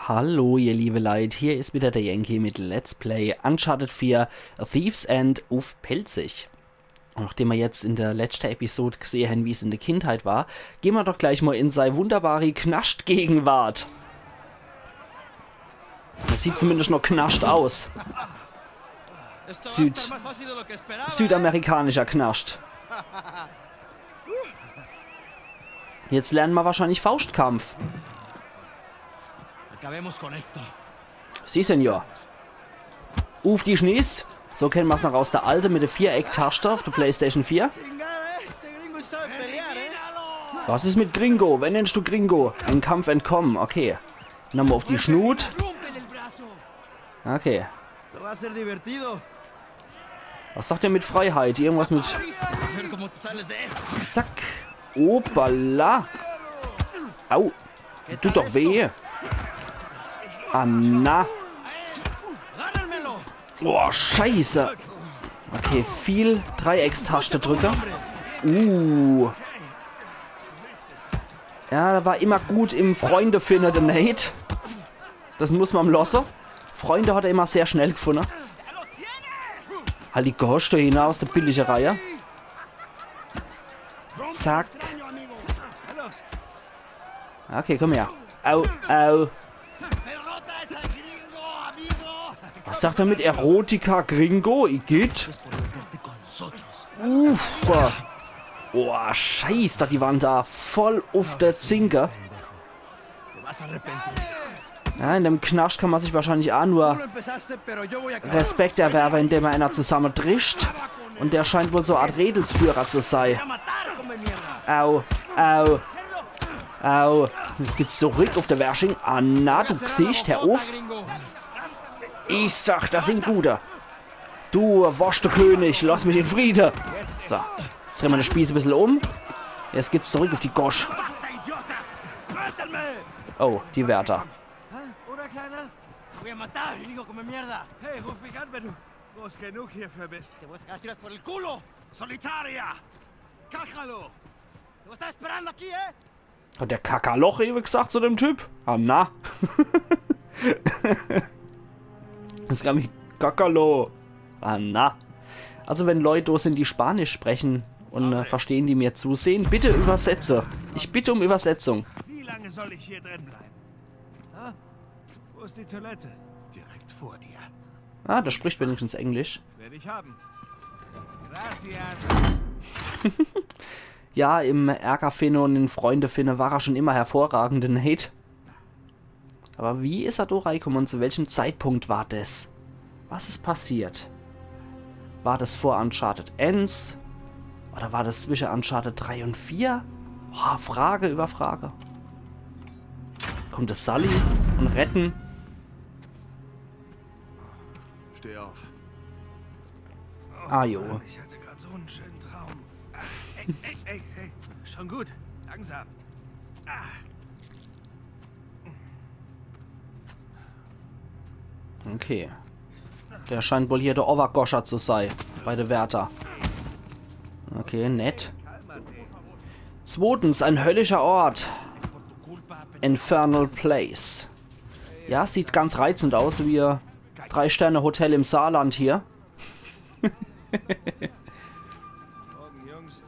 Hallo ihr liebe Leute, hier ist wieder der Yankee mit Let's Play Uncharted 4 A Thief's End auf Pelzig. Nachdem wir jetzt in der letzten Episode gesehen haben, wie es in der Kindheit war, gehen wir doch gleich mal in seine wunderbare Knascht-Gegenwart. Das sieht zumindest noch knascht aus. Südamerikanischer Knascht. Jetzt lernen wir wahrscheinlich Faustkampf. Sie, Senor. Auf die Schnies. So kennen wir es noch aus der alten mit der Viereck-Taste auf der PlayStation 4. Was ist mit Gringo? Wen nennst du Gringo? Ein Kampf entkommen. Okay. Nochmal auf die Schnut. Okay. Was sagt er mit Freiheit? Irgendwas mit... Zack. Opala. Au. Tut doch weh. Anna. Boah, scheiße. Okay, viel Dreieckstaste drücken. Ja, da war immer gut im Freunde finden, der Nate. Das muss man lassen. Freunde hat er immer sehr schnell gefunden. Halt die Goste hinaus, der billige Reihe. Zack. Okay, komm her. Au, au. Was sagt er mit Erotika Gringo? Igitt? Boah, scheiße, die waren da voll auf der Zinke. Ja, in dem Knast kann man sich wahrscheinlich auch nur Respekt erwerben, indem er einer zusammendrischt. Und der scheint wohl so eine Art Redelsführer zu sein. Au, au, au. Jetzt geht's zurück auf der Wersching. Anna, du Gesicht, Herr auf. Ich sag, das sind Gute. Du waschste König, lass mich in Frieden. So, jetzt drehen wir den Spieß ein bisschen um. Jetzt geht's zurück auf die Gosch. Oh, die Wärter. Oder, Kleiner? Hey, ruf mich an, wenn du groß genug hierfür bist. Solitaria! Cacalo! Hat der Kakaloch eben gesagt zu dem Typ? Ah, na. Das kann mich Kakalo. Ah, na. Also wenn Leute da sind, die Spanisch sprechen und verstehen, die mir zusehen, bitte übersetze. Ich bitte um Übersetzung. Wie lange soll ich hier drin bleiben? Ha? Wo ist die Toilette? Direkt vor dir. Ah, der spricht wenigstens Englisch. Werde ich haben. Gracias. Ja, im Ärgerfinne und in Freundefinne war er schon immer hervorragend, Nate. Aber wie ist er da reingekommen und zu welchem Zeitpunkt war das? Was ist passiert? War das vor Uncharted Ends? Oder war das zwischen Uncharted 3 und 4? Oh, Frage über Frage. Kommt es Sully und retten? Steh auf. Ah, jo. Mann, ich hatte gerade so einen schönen Traum. Hey. Schon gut. Langsam. Okay. Der scheint wohl hier der Overgoscher zu sein. Bei der Wärter. Okay, nett. Zweitens, ein höllischer Ort. Infernal Place. Ja, sieht ganz reizend aus, wie 3-Sterne-Hotel im Saarland hier. Morgen, Jungs.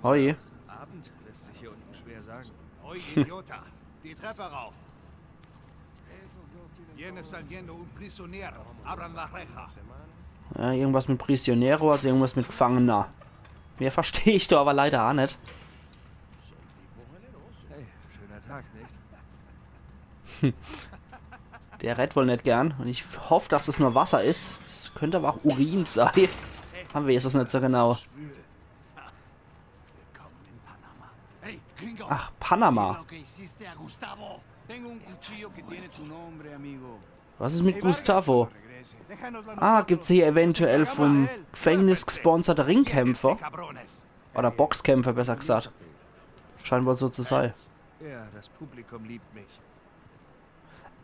Hoi. Abend lässt sich hier unten schwer sagen. Hoi, Idiota. Die Treppe rauf. Ja, irgendwas mit Prisionero, also irgendwas mit Gefangener. Mehr verstehe ich doch aber leider auch nicht. Hey, schöner Tag, nicht? Der rennt wohl nicht gern. Und ich hoffe, dass es nur Wasser ist. Es könnte aber auch Urin sein. Man weiß es nicht so genau. Ach, Panama. Was ist mit Gustavo? Ah, gibt's hier eventuell vom Gefängnis gesponserte Ringkämpfer? Oder Boxkämpfer, besser gesagt. Scheint wohl so zu sein. Ja, das Publikum liebt mich.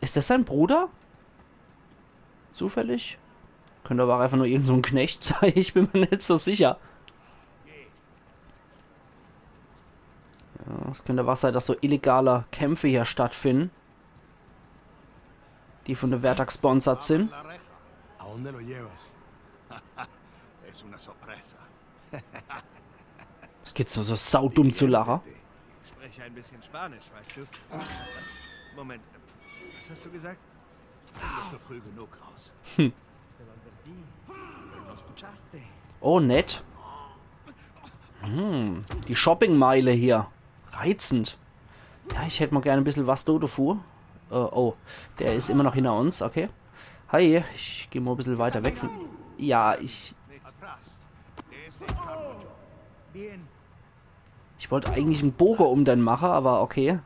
Ist das sein Bruder? Zufällig? Könnte aber auch einfach nur irgend so ein Knecht sein, ich bin mir nicht so sicher. Ja, es könnte aber auch sein, dass so illegale Kämpfe hier stattfinden. die von der Wertag gesponsert sind. ¿A dónde lo llevas? Es una sorpresa. Es geht so saudumm zu lachen. Ich spreche ein bisschen Spanisch, weißt du? Moment, was hast du gesagt? Bist du früh genug raus? Oh, nett. Die Shoppingmeile hier. Reizend. Ja, ich hätte mal gerne ein bisschen was davor. Oh, der ist immer noch hinter uns, okay. Hi, ich gehe mal ein bisschen weiter weg. Ja, ich wollte eigentlich einen Bogen um den machen, aber okay.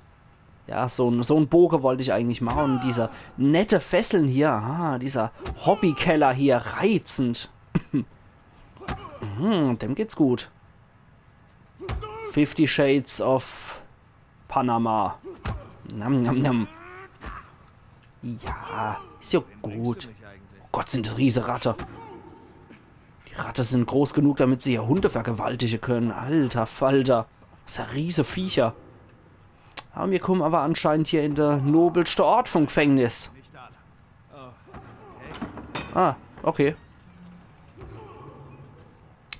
Ja, so ein Bogen wollte ich eigentlich machen. Und dieser nette Fesseln hier, dieser Hobbykeller hier, reizend. Dem geht's gut. 50 Shades of Panama. Nam, nam, nam. Ja, ist ja gut. Oh Gott, sind das riesige Ratte. Die Ratte sind groß genug, damit sie ja Hunde vergewaltigen können. Alter Falter. Das ist ja riesige Viecher. Aber wir kommen aber anscheinend hier in der nobelste Ort vom Gefängnis. Ah, okay.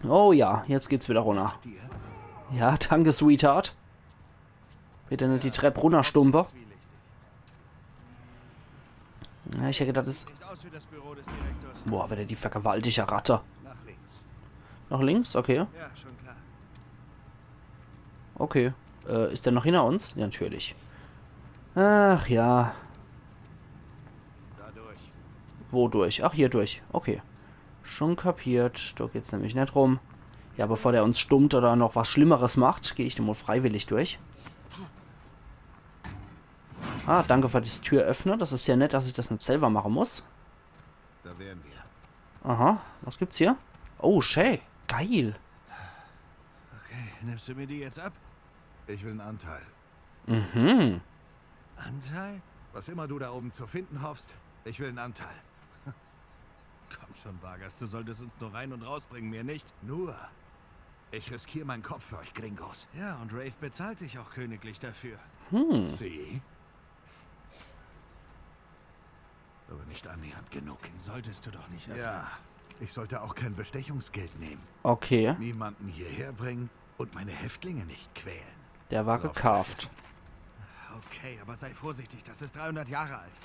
Oh ja, jetzt geht's wieder runter. Ja, danke, Sweetheart. Bitte nicht die Treppe runterstumper. Ja, ich hätte gedacht, das ist... Boah, wieder die vergewaltigte Ratte. Nach links? Okay. Ja, schon klar. Okay. Ist der noch hinter uns? Ja, natürlich. Ach ja. Da durch. Wo durch? Ach, hier durch. Okay. Schon kapiert. Da geht's nämlich nicht rum. Ja, bevor der uns stummt oder noch was Schlimmeres macht, gehe ich den wohl freiwillig durch. Ah, danke für das Türöffner. Das ist ja nett, dass ich das nicht selber machen muss. Da wären wir. Aha. Was gibt's hier? Oh, Shay. Geil. Okay, nimmst du mir die jetzt ab? Ich will einen Anteil. Mhm. Anteil? Was immer du da oben zu finden hoffst, ich will einen Anteil. Komm schon, Vargas, du solltest uns nur rein und rausbringen, mir nicht. Nur. Ich riskiere meinen Kopf für euch Gringos. Ja, und Rafe bezahlt sich auch königlich dafür. Sie? Aber nicht annähernd genug. Den solltest du doch nicht öffnen. Ja, ich sollte auch kein Bestechungsgeld nehmen. Okay. Niemanden hierher bringen und meine Häftlinge nicht quälen. Der war gekauft. Okay, aber sei vorsichtig, das ist 300 Jahre alt.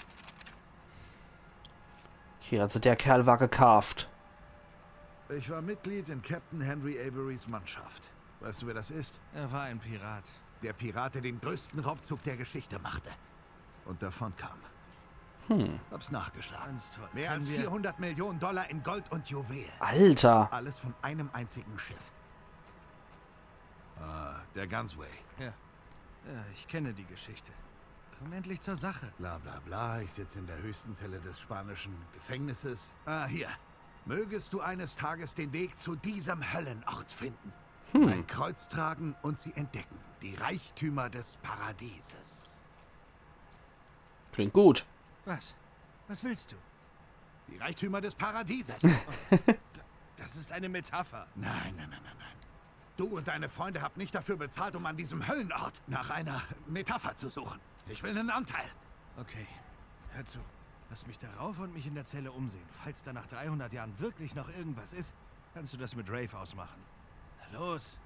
Okay, also der Kerl war gekauft. Ich war Mitglied in Captain Henry Averys Mannschaft. Weißt du, wer das ist? Er war ein Pirat. Der Pirat, der den größten Raubzug der Geschichte machte. Und davon kam. Hab's nachgeschlagen. Mehr als 400 Millionen Dollar in Gold und Juwelen. Alter. Alles von einem einzigen Schiff. Der Gunsway. Ja, ich kenne die Geschichte. Komm endlich zur Sache. Bla bla bla, ich sitze in der höchsten Zelle des spanischen Gefängnisses. Hier. Mögest du eines Tages den Weg zu diesem Höllenort finden. Ein Kreuz tragen und sie entdecken. Die Reichtümer des Paradieses. Klingt gut. Was? Was willst du? Die Reichtümer des Paradieses. Das ist eine Metapher. Nein, nein, nein, nein, nein. Du und deine Freunde habt nicht dafür bezahlt, um an diesem Höllenort nach einer Metapher zu suchen. Ich will einen Anteil. Okay, hör zu. Lass mich darauf und mich in der Zelle umsehen. Falls da nach 300 Jahren wirklich noch irgendwas ist, kannst du das mit Rafe ausmachen. Na los.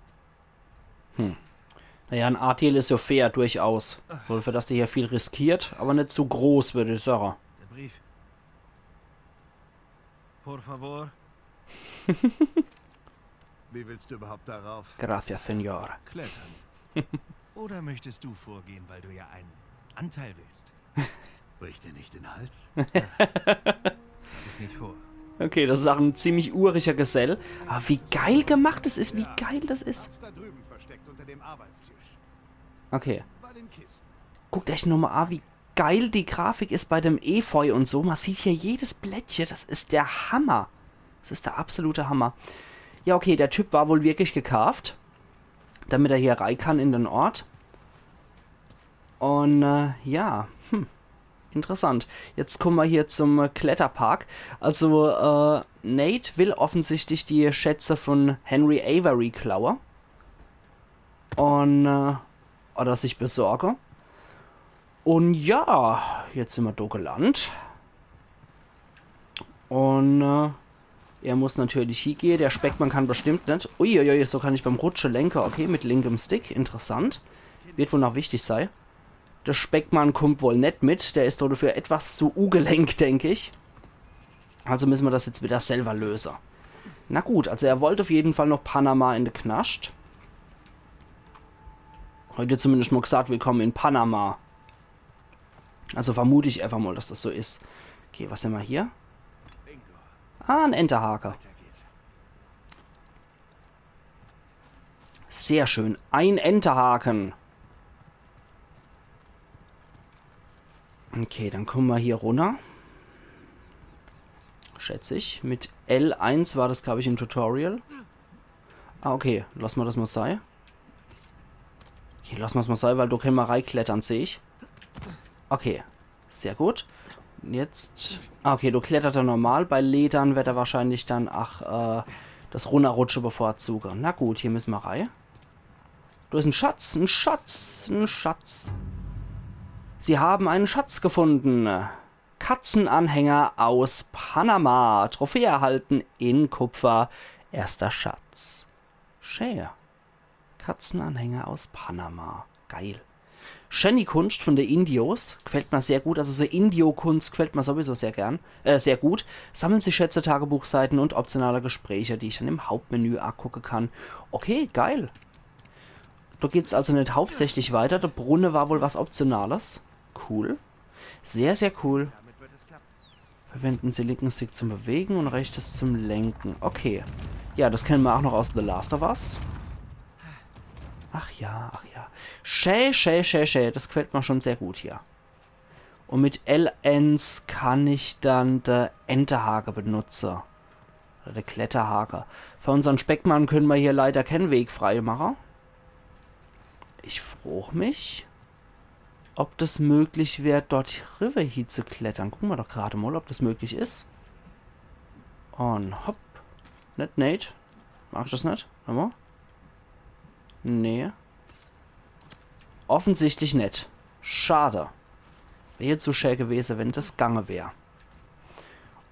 Naja, ein Art-Deal ist so fair, durchaus. Wohl für das der hier viel riskiert, aber nicht zu groß, würde ich sagen. Der Brief. Por favor. Wie willst du überhaupt darauf? Gracias, Señor. Klettern. Oder möchtest du vorgehen, weil du ja einen Anteil willst? Brich dir nicht den Hals? Hab ich nicht vor. Okay, das ist auch ein ziemlich uriger Gesell. Aber wie geil gemacht es ist, wie geil das ist. Hab's da drüben versteckt unter dem Arbeitstisch. Okay. Bei den Kisten. Guckt euch nochmal an, wie geil die Grafik ist bei dem Efeu und so. Man sieht hier jedes Blättchen. Das ist der Hammer. Das ist der absolute Hammer. Ja, okay, der Typ war wohl wirklich gekauft, damit er hier rein kann in den Ort. Und, ja, interessant. Jetzt kommen wir hier zum Kletterpark. Also, Nate will offensichtlich die Schätze von Henry Avery klauen. Und, oder sich besorgen. Und ja, jetzt sind wir da gelandet. Und er muss natürlich hier gehen. Der Speckmann kann bestimmt nicht. Uiuiui, so kann ich beim Rutschen lenken. Okay, mit linkem Stick. Interessant. Wird wohl noch wichtig sein. Der Speckmann kommt wohl nicht mit. Der ist dafür etwas zu ungelenk, denke ich. Also müssen wir das jetzt wieder selber lösen. Na gut, also er wollte auf jeden Fall noch Panama in der Knast. Heute zumindest mal gesagt, willkommen in Panama. Also vermute ich einfach mal, dass das so ist. Okay, was haben wir hier? Ah, ein Enterhaker. Sehr schön. Ein Enterhaken. Okay, dann kommen wir hier runter. Schätze ich. Mit L1 war das, glaube ich, im Tutorial. Ah, okay. Lassen wir das mal sein. Hier, lassen wir es mal sein, weil da können wir reinklettern, sehe ich. Okay. Sehr gut. Und jetzt... Ah, okay, du klettert er normal. Bei Ledern wird er wahrscheinlich dann, das Runterrutschen bevorzugen. Na gut, hier müssen wir rein. Da ist ein Schatz, ein Schatz, ein Schatz. Sie haben einen Schatz gefunden. Katzenanhänger aus Panama. Trophäe erhalten in Kupfer. Erster Schatz. Schön. Katzenanhänger aus Panama. Geil. Shenny-Kunst von der Indios. Gefällt mir sehr gut. Also so Indio-Kunst gefällt mir sowieso sehr gern. Sehr gut. Sammeln sich Schätze, Tagebuchseiten und optionale Gespräche, die ich dann im Hauptmenü angucken kann. Okay, geil. Da geht es also nicht hauptsächlich weiter. Der Brunnen war wohl was Optionales. Cool. Sehr, sehr cool. Verwenden Sie linken Stick zum Bewegen und rechtes zum Lenken. Okay. Ja, das kennen wir auch noch aus The Last of Us. Ach ja, ach ja. Schä. Das gefällt mir schon sehr gut hier. Und mit L1 kann ich dann der Enterhaker benutzen. Oder der Kletterhaker. Für unseren Speckmann können wir hier leider keinen Weg frei machen. Ich frage mich, ob das möglich wäre, dort rüber hier zu klettern. Gucken wir doch gerade mal, ob das möglich ist. Und hopp. Nicht, Nate. Mach ich das nicht? Nochmal. Nee. Offensichtlich nicht. Schade. Wäre jetzt so schön gewesen, wenn das Gange wäre.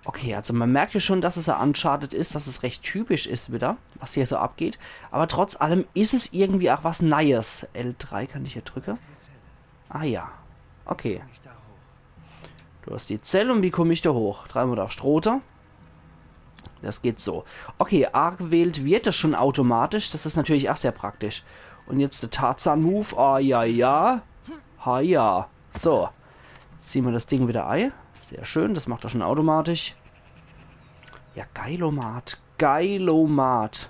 Okay, also man merkt ja schon, dass es ja Uncharted ist, dass es recht typisch ist wieder, was hier so abgeht. Aber trotz allem ist es irgendwie auch was Neues. L3 kann ich hier drücken. Ah ja. Okay. Du hast die Zelle und wie komme ich da hoch? Dreimal auf Strote. Das geht so. Okay, A gewählt wird das schon automatisch. Das ist natürlich auch sehr praktisch. Und jetzt der Tarzan-Move. Ah ja, ja. Ha ja. So. Ziehen wir das Ding wieder ein. Sehr schön, das macht er schon automatisch. Ja, Geilomat. Geilomat.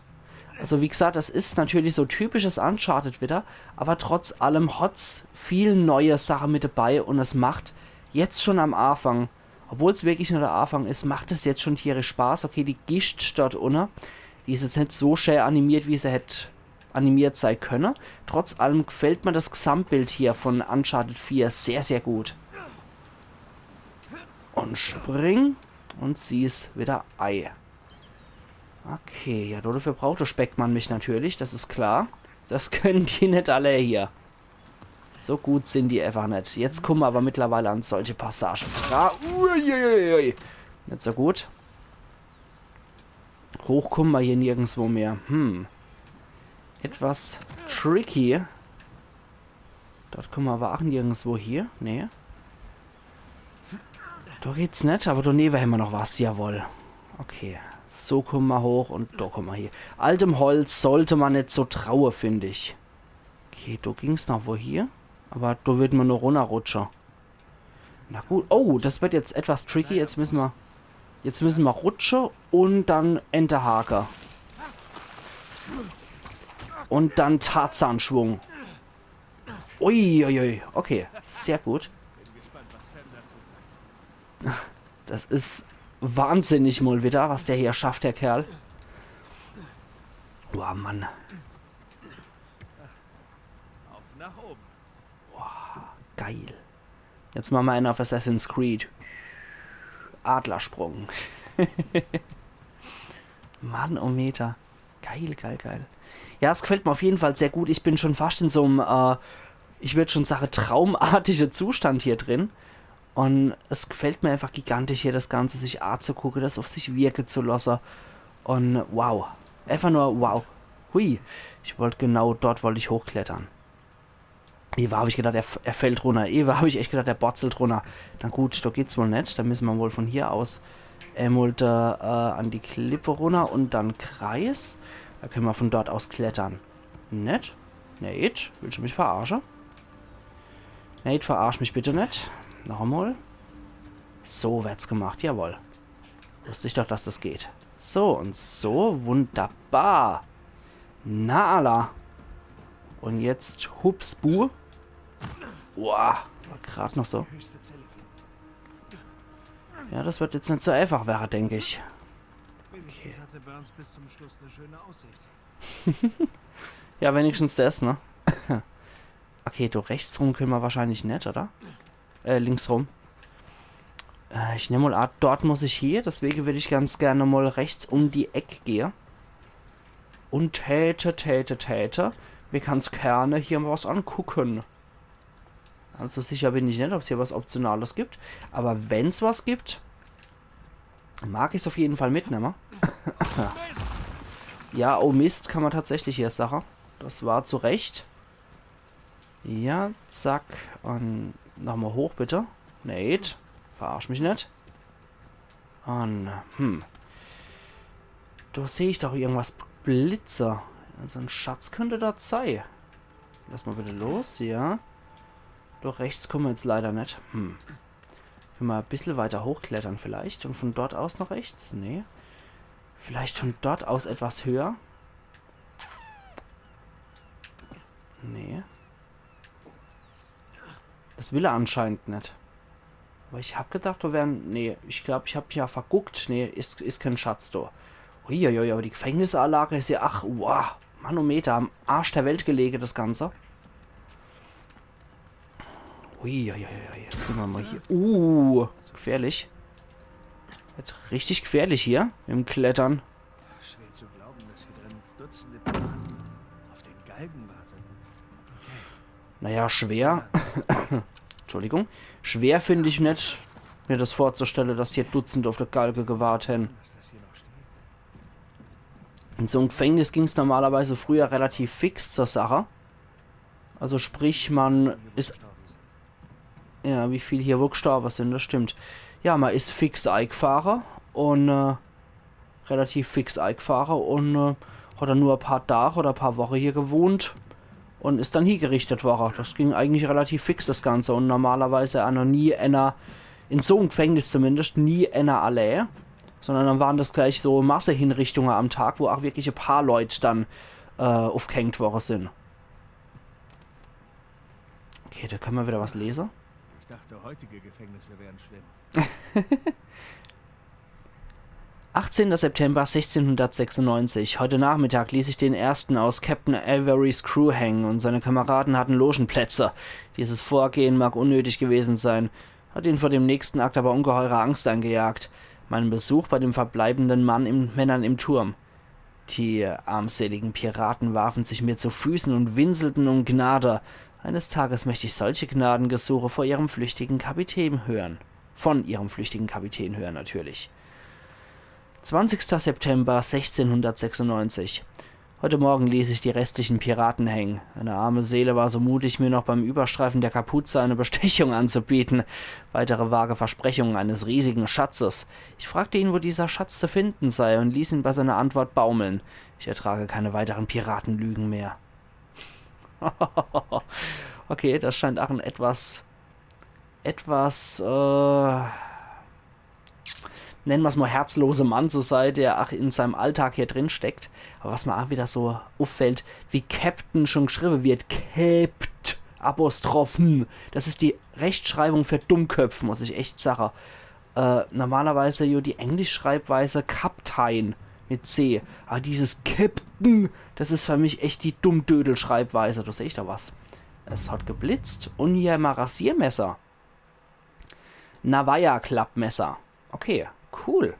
Also wie gesagt, das ist natürlich so typisches Uncharted wieder. Aber trotz allem hat's viel neue Sachen mit dabei. Und es macht jetzt schon am Anfang, obwohl es wirklich nur der Anfang ist, macht es jetzt schon tierisch Spaß. Okay, die Gischt dort unten, die ist jetzt nicht so schön animiert, wie sie hätte animiert sein können. Trotz allem gefällt mir das Gesamtbild hier von Uncharted 4 sehr, sehr gut. Und spring und zieh's wieder Ei. Okay, ja, dafür braucht der Speckmann mich natürlich, das ist klar. Das können die nicht alle hier. So gut sind die einfach nicht. Jetzt kommen wir aber mittlerweile an solche Passagen. Uiuiui. Nicht so gut. Hoch kommen wir hier nirgendwo mehr. Etwas tricky. Dort kommen wir aber auch nirgendwo hier. Nee. Da geht's nicht, aber daneben haben wir noch was. Jawohl. Okay. So kommen wir hoch und da kommen wir hier. Altem Holz sollte man nicht so trauen, finde ich. Okay, da ging's noch wo hier. Aber da wird man nur runterrutschen. Na gut. Oh, das wird jetzt etwas tricky. Jetzt müssen wir rutschen und dann Enterhaker. Und dann Tarzanschwung. Uiuiui. Okay, sehr gut. Das ist wahnsinnig mal wieder, was der hier schafft, der Kerl. Boah, Mann. Auf nach oben. Boah, geil. Jetzt machen wir einen auf Assassin's Creed. Adlersprung. Manometer. Geil, geil, geil. Ja, es gefällt mir auf jeden Fall sehr gut. Ich bin schon fast in so einem, ich würde schon sagen, traumartigen Zustand hier drin. Und es gefällt mir einfach gigantisch hier, das Ganze sich anzugucken, das auf sich wirken zu lassen. Und wow. Einfach nur wow. Hui. Ich wollte genau dort wollte ich hochklettern. Eva habe ich gedacht, er fällt runter. Eva habe ich echt gedacht, er botzelt runter. Na gut, da geht's wohl nicht. Da müssen wir wohl von hier aus an die Klippe runter und dann Kreis. Da können wir von dort aus klettern. Nett? Nate, willst du mich verarschen? Nate, verarsch mich bitte nicht. Noch einmal. So wird's gemacht, jawohl. Wusste ich doch, dass das geht. So und so, wunderbar. Na Allah. Und jetzt Hupsbu. Wow, gerade noch so. Ja, das wird jetzt nicht so einfach werden, denke ich. Wenigstens hatte Burns bis zum Schluss eine schöne Aussicht. Ja, wenigstens das, ne? Okay, du rechts rum können wir wahrscheinlich nicht, oder? Links rum. Ich nehme mal an, dort muss ich hier. Deswegen würde ich ganz gerne mal rechts um die Ecke gehen. Und täte. Wir kann es gerne hier was angucken. Also sicher bin ich nicht, ob es hier was Optionales gibt. Aber wenn es was gibt, mag ich es auf jeden Fall mitnehmen. Ja, oh Mist, kann man tatsächlich hier sagen. Das war zu Recht. Ja, zack. Und nochmal hoch, bitte. Nate, verarsch mich nicht. Und, da sehe ich doch irgendwas Blitzer. Also ein Schatz könnte da sein. Lass mal bitte los, ja. Doch rechts kommen wir jetzt leider nicht. Können wir ein bisschen weiter hochklettern vielleicht. Und von dort aus nach rechts? Nee. Vielleicht von dort aus etwas höher? Nee. Das will er anscheinend nicht. Aber ich habe gedacht, da wären... Nee, ich glaube, ich habe mich ja verguckt. Nee, ist kein Schatz da. Uiuiui, aber die Gefängnisanlage ist ja... Ach, wow. Manometer, am Arsch der Welt gelegen, das Ganze. Uiuiui, jetzt gehen wir mal hier. Gefährlich. Wird richtig gefährlich hier im Klettern. Schwer zu glauben, dass hier drin Dutzende Piraten auf den Galgen warten. Okay. Naja, schwer. Entschuldigung. Schwer finde ich nicht, mir das vorzustellen, dass hier Dutzende auf der Galge gewartet hätten. Dass das hier noch steht. In so einem Gefängnis ging es normalerweise früher relativ fix zur Sache. Also sprich, man ist... Ja, wie viel hier wohl gestorben sind, das stimmt. Ja, man ist fix eingefahren und relativ fix eingefahren und hat dann nur ein paar Tage oder ein paar Wochen hier gewohnt und ist dann hier gerichtet worden. Das ging eigentlich relativ fix, das Ganze. Und normalerweise auch noch nie einer, in so einem Gefängnis zumindest, nie einer allein. Sondern dann waren das gleich so Massehinrichtungen am Tag, wo auch wirklich ein paar Leute dann aufgehängt worden sind. Okay, da können wir wieder was lesen. Ich dachte, heutige Gefängnisse wären schlimm. 18. September 1696. Heute Nachmittag ließ ich den ersten aus Captain Averys Crew hängen und seine Kameraden hatten Logenplätze. Dieses Vorgehen mag unnötig gewesen sein, hat ihn vor dem nächsten Akt aber ungeheure Angst eingejagt. Meinen Besuch bei dem verbleibenden Männern im Turm. Die armseligen Piraten warfen sich mir zu Füßen und winselten um Gnade. Eines Tages möchte ich solche Gnadengesuche vor ihrem flüchtigen Kapitän hören. Von ihrem flüchtigen Kapitän hören natürlich. 20. September 1696. Heute Morgen ließ ich die restlichen Piraten hängen. Eine arme Seele war so mutig, mir noch beim Überstreifen der Kapuze eine Bestechung anzubieten. Weitere vage Versprechungen eines riesigen Schatzes. Ich fragte ihn, wo dieser Schatz zu finden sei, und ließ ihn bei seiner Antwort baumeln. Ich ertrage keine weiteren Piratenlügen mehr. Okay, das scheint auch ein etwas, nennen wir es mal herzlose Mann zu sein, der auch in seinem Alltag hier drin steckt. Aber was mir auch wieder so auffällt, wie Captain schon geschrieben wird. Capt, Apostrophen. Das ist die Rechtschreibung für Dummköpfe, muss ich echt sagen. Normalerweise ja die Englischschreibweise Kaptein mit C. Aber dieses Captain, das ist für mich echt die Dummdödel-Schreibweise. Da sehe ich da was. Es hat geblitzt. Und hier mal Rasiermesser. Navaja-Klappmesser. Okay, cool.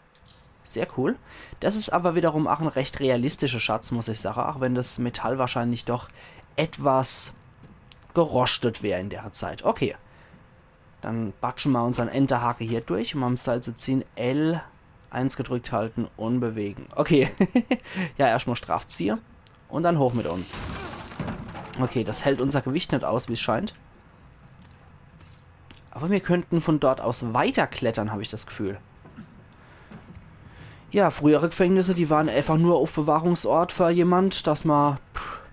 Sehr cool. Das ist aber wiederum auch ein recht realistischer Schatz, muss ich sagen. Auch wenn das Metall wahrscheinlich doch etwas gerostet wäre in der Zeit. Okay. Dann batschen wir unseren Enterhake hier durch. Und am Seil zu ziehen. L1 gedrückt halten und bewegen. Okay. Ja, erstmal Strafzieher. Und dann hoch mit uns. Okay, das hält unser Gewicht nicht aus, wie es scheint. Aber wir könnten von dort aus weiterklettern, habe ich das Gefühl. Ja, frühere Gefängnisse, die waren einfach nur Aufbewahrungsort für jemand, dass man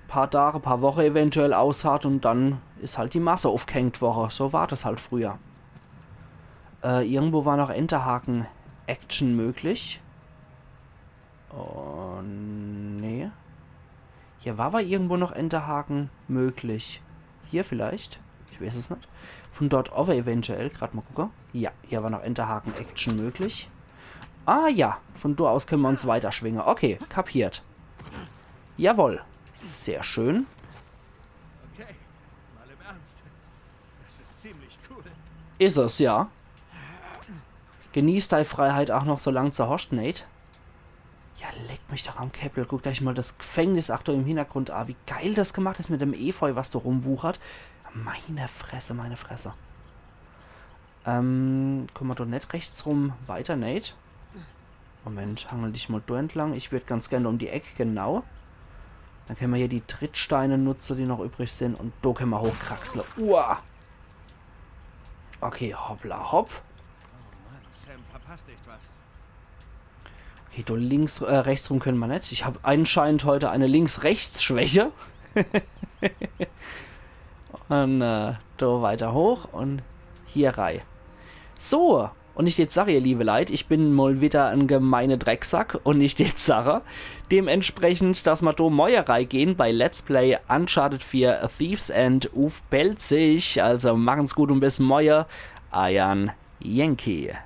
paar Tage, paar Wochen eventuell ausharrt und dann ist halt die Masse aufgehängt worden. So war das halt früher. Irgendwo war noch Enterhaken-Action möglich. Oh, nee. Hier war aber irgendwo noch Enterhaken möglich. Hier vielleicht? Ich weiß es nicht. Von dort over eventuell. Gerade mal gucken. Ja, hier war noch Enterhaken-Action möglich. Ah ja, von dort aus können wir uns weiterschwingen. Okay, kapiert. Jawohl. Sehr schön. Okay, mal im Ernst. Das ist ziemlich cool. Ist es, ja. Genießt deine Freiheit auch noch so lang zur Host, Nate. Ja, leck mich doch am Käppel. Guck gleich mal das Gefängnis, Achtung, im Hintergrund. Ah, wie geil das gemacht ist mit dem Efeu, was da rumwuchert. Meine Fresse, meine Fresse. Können wir doch nicht rechts rum weiter, Nate? Moment, hangel dich mal da entlang. Ich würde ganz gerne um die Ecke, genau. Dann können wir hier die Trittsteine nutzen, die noch übrig sind. Und da können wir hochkraxeln. Uah! Okay, hoppla, hopp. Oh Mann, Sam verpasst echt was. Okay, da links, rechts rum können wir nicht. Ich habe anscheinend heute eine Links-Rechts-Schwäche. Und da weiter hoch und hier rein. So, und ich jetzt sage, ihr liebe Leute, ich bin mal wieder ein gemeiner Drecksack und ich jetzt sage, dementsprechend, dass wir da Mäuerei gehen bei Let's Play Uncharted 4 Thieves End auf Belzig. Also machen's gut und bis Mäuer, Ayan Yankee.